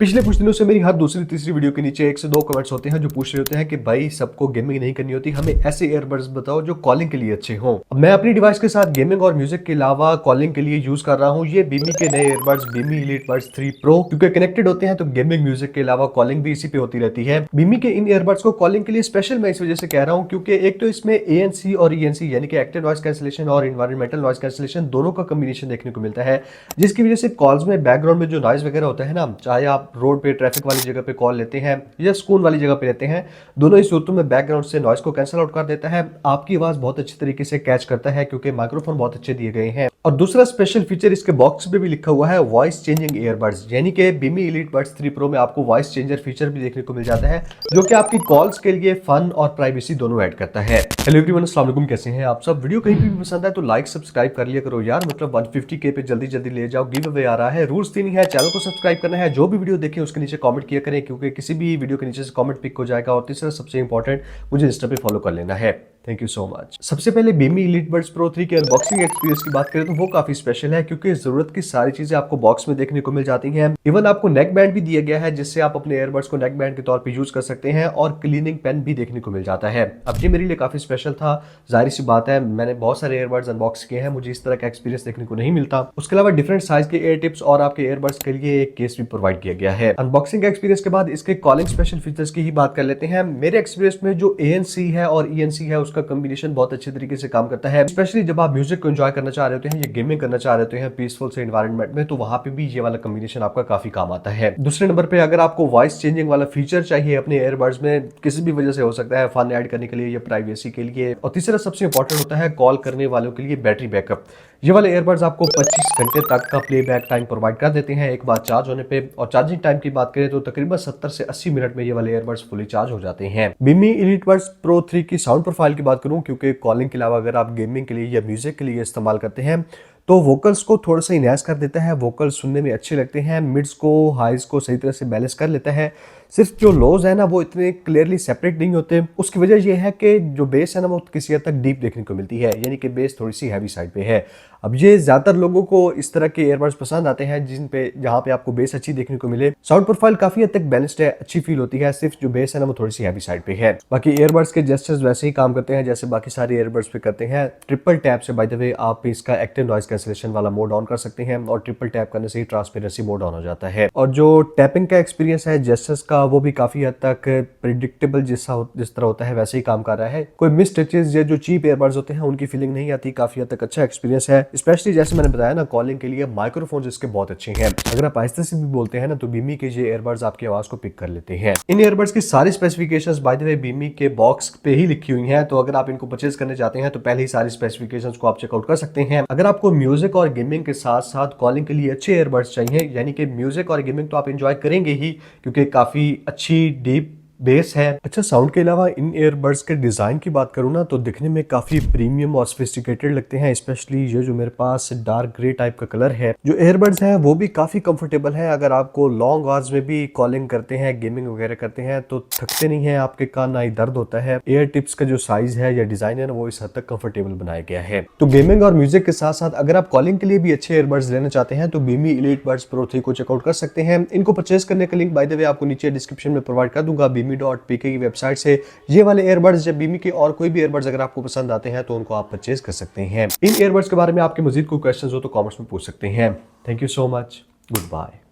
पिछले कुछ दिनों से मेरी हर दूसरी तीसरी वीडियो के नीचे 1 से 2 कमेंट्स होते हैं जो पूछ रहे होते हैं कि भाई सबको गेमिंग नहीं करनी होती, हमें ऐसे ईयरबड्स बताओ जो कॉलिंग के लिए अच्छे हों। मैं अपनी डिवाइस के साथ गेमिंग और म्यूजिक के अलावा कॉलिंग के लिए यूज कर रहा हूँ ये बीमी के नए ईयरबड्स बीमी एलीट बड्स 3 प्रो, क्योंकि कनेक्टेड होते हैं तो गेमिंग म्यूजिक के अलावा कॉलिंग भी इसी पे होती रहती है। बीमी के इन ईयरबड्स को कॉलिंग के लिए स्पेशल मैं इस वजह से कह रहा हूँ क्योंकि एक तो इसमें ANC और ENC यानी कि एक्टिव नॉइस कैंसिलेशन और इन्वायरमेंटल नॉइस कैंसिलेशन दोनों का कॉम्बिनेशन देखने को मिलता है, जिसकी वजह से कॉल्स में बैकग्राउंड में जो नॉइज वगैरह होता है ना, चाहे आप रोड पे ट्रैफिक वाली जगह पे कॉल लेते हैं या सुकून वाली जगह पे रहते हैं, दोनों ही सूरतों में बैकग्राउंड से नॉइस को कैंसिल आउट कर देता है। आपकी आवाज बहुत अच्छी तरीके से कैच करता है क्योंकि माइक्रोफोन बहुत अच्छे दिए गए हैं। और दूसरा स्पेशल फीचर इसके बॉक्स पे भी लिखा हुआ है वॉइस चेंजिंग ईयरबड्स, यानी कि बीमी एलीट बड्स 3 प्रो में आपको वॉइस चेंजर फीचर भी देखने को मिल जाता है जो कि आपकी कॉल्स के लिए फन और प्राइवेसी दोनों ऐड करता है। हेलो एवरीवन, अस्सलाम वालेकुम, कैसे हैं आप सब। वीडियो कहीं भी पसंद आए तो लाइक सब्सक्राइब कर लिया करो यार, मतलब 150K पे जल्दी जल्दी ले जाओ। गिव अवे आ रहा है, रूल्स 3 ही है, चैनल को सब्सक्राइब करना है, जो भी वीडियो देखें उसके नीचे कमेंट किया करें क्योंकि किसी भी वीडियो के नीचे से कमेंट पिक हो जाएगा। और तीसरा सबसे इंपॉर्टेंट, मुझे इंस्टा पे फॉलो कर लेना है। Thank you so much. सबसे पहले बीमी एलीट बड्स प्रो 3 के अनबॉक्सिंग एक्सपीरियंस की बात करें तो वो काफी स्पेशल है क्योंकि जरूरत की सारी चीजें आपको बॉक्स में देखने को मिल जाती हैं। इवन आपको नेक बैंड भी दिया गया है जिससे आप अपने ईयरबड्स को नेक बैंड के तौर पे यूज कर सकते हैं और क्लीनिंग पेन भी देखने को मिल जाता है। अब ये मेरे लिए काफी स्पेशल था, जाहिर सी बात है, मैंने बहुत सारे ईयरबड्स अनबॉक्स किए हैं, मुझे इस तरह का एक्सपीरियंस देखने को नहीं मिलता। उसके अलावा डिफरेंट साइज के एयर टिप्स और आपके ईयरबड्स के लिए एक केस भी प्रोवाइड किया गया है। अनबॉक्सिंग एक्सपीरियंस के बाद इसके कॉलिंग स्पेशल फीचर्स की ही बात कर लेते हैं। मेरे एक्सपीरियंस में जो ANC है और ENC है उसका कॉम्बिनेशन बहुत अच्छे तरीके से काम करता है, स्पेशली जब आप म्यूजिक को एंजॉय करना चाह रहे होते हैं या गेमिंग करना चाह रहे होते हैं पीसफुल से एनवायरनमेंट में, तो वहां पे भी ये वाला कॉम्बिनेशन आपका काफी काम आता है। दूसरे नंबर पे अगर आपको वॉइस चेंजिंग वाला फीचर चाहिए अपने ईयरबड्स में, किसी भी वजह से हो सकता है, फन ऐड करने के लिए या प्राइवेसी के लिए, और तीसरा सबसे इंपॉर्टेंट होता है कॉल करने वालों के लिए बैटरी बैकअप। ये वाले ईयरबड्स आपको 25 घंटे तक का प्लेबैक टाइम प्रोवाइड कर देते हैं एक बार चार्ज होने पे। और चार्जिंग टाइम की बात करें तो तकरीबन 70 से 80 मिनट में ये वाले ईयरबड्स फुली चार्ज हो जाते हैं। बीमी एलीट बड्स प्रो 3 की साउंड प्रोफाइल की बात करूं, क्योंकि कॉलिंग के अलावा अगर आप गेमिंग के लिए या म्यूजिक के लिए इस्तेमाल करते हैं तो वोकल्स को थोड़ा सा इनहैंस कर देता है, वोकल्स सुनने में अच्छे लगते हैं, मिड्स को हाइज को सही तरह से बैलेंस कर लेता है। सिर्फ जो लोज है ना वो इतने क्लियरली सेपरेट नहीं होते। उसकी वजह यह है कि जो बेस है ना वो किसी हद तक डीप देखने को मिलती है, यानी कि बेस थोड़ी सी हैवी साइड पे है। अब ये ज्यादातर लोगों को इस तरह के ईयरबड्स पसंद आते हैं जहां पे आपको बेस अच्छी देखने को मिले। साउंड प्रोफाइल काफी हद तक बैलेंस्ड है, अच्छी फील होती है, सिर्फ जो बेस है ना वो थोड़ी सी हैवी साइड पे है। बाकी ईयरबड्स के जेस्चर्स वैसे ही काम करते हैं जैसे बाकी सारे ईयरबड्स पे करते हैं। ट्रिपल टैप से बाय द वे आप इसका एक्टिव नॉइस कैंसिलेशन वाला मोड ऑन कर सकते हैं और ट्रिपल टैप करने से ही ट्रांसपेरेंसी मोड ऑन हो जाता है। और जो टैपिंग का एक्सपीरियंस है जेस्चर्स का, वो भी काफी हद तक प्रिडिक्टेबल जिस तरह होता है वैसे ही काम कर रहा है। कोई मिस टचेस या जो चीप ईयरबड्स होते हैं उनकी फीलिंग नहीं आती, काफी हद तक अच्छा एक्सपीरियंस है। स्पेशली जैसे मैंने बताया ना, कॉलिंग के लिए माइक्रोफोन इसके बहुत अच्छे हैं। अगर आप आहिस्ते से भी बोलते हैं ना तो बीमी के ये ईयरबड्स आपकी आवाज को पिक कर लेते हैं। इन ईयरबड्स की सारी स्पेसिफिकेशंस बाय द वे बीमी के बॉक्स पे ही लिखी हुई हैं, तो अगर आप इनको परचेज करने चाहते हैं तो पहले ही सारी स्पेसिफिकेशंस को आप चेकआउट कर सकते हैं। अगर आपको म्यूजिक और गेमिंग के साथ साथ कॉलिंग के लिए अच्छे ईयरबड्स चाहिए, यानी कि म्यूजिक और गेमिंग तो आप एंजॉय करेंगे ही क्योंकि काफी अच्छी डीप बेस है। अच्छा, साउंड के अलावा इन ईयरबड्स के डिजाइन की बात करूँ ना तो दिखने में काफी प्रीमियम और सोफिस्टिकेटेड लगते हैं, स्पेशली ये जो मेरे पास डार्क ग्रे टाइप का कलर है। जो ईयरबड्स हैं वो भी काफी कंफर्टेबल है, अगर आपको लॉन्ग आवर्स में भी कॉलिंग करते हैं, गेमिंग वगैरह करते हैं तो थकते नहीं है, आपके कान ना ही दर्द होता है। एयर टिप्स का जो साइज है या डिजाइन है ना वो इस हद तक कंफर्टेबल बनाया गया है। तो गेमिंग और म्यूजिक के साथ साथ अगर आप कॉलिंग के लिए भी अच्छे ईयरबड्स लेना चाहते हैं तो बीमी एलीट बड्स प्रो 3 को चेकआउट कर सकते हैं। इनको परचेज करने का लिंक बाय द वे आपको नीचे डिस्क्रिप्शन में प्रोवाइड कर दूंगा bimi.pk की वेबसाइट से। ये वाले ईयरबड्स या बीमी के और कोई भी ईयरबड्स अगर आपको पसंद आते हैं तो उनको आप परचेज कर सकते हैं। इन ईयरबड्स के बारे में आपके मजीद कोई क्वेश्चंस हो तो कमेंट्स में पूछ सकते हैं। Thank you so much, good bye.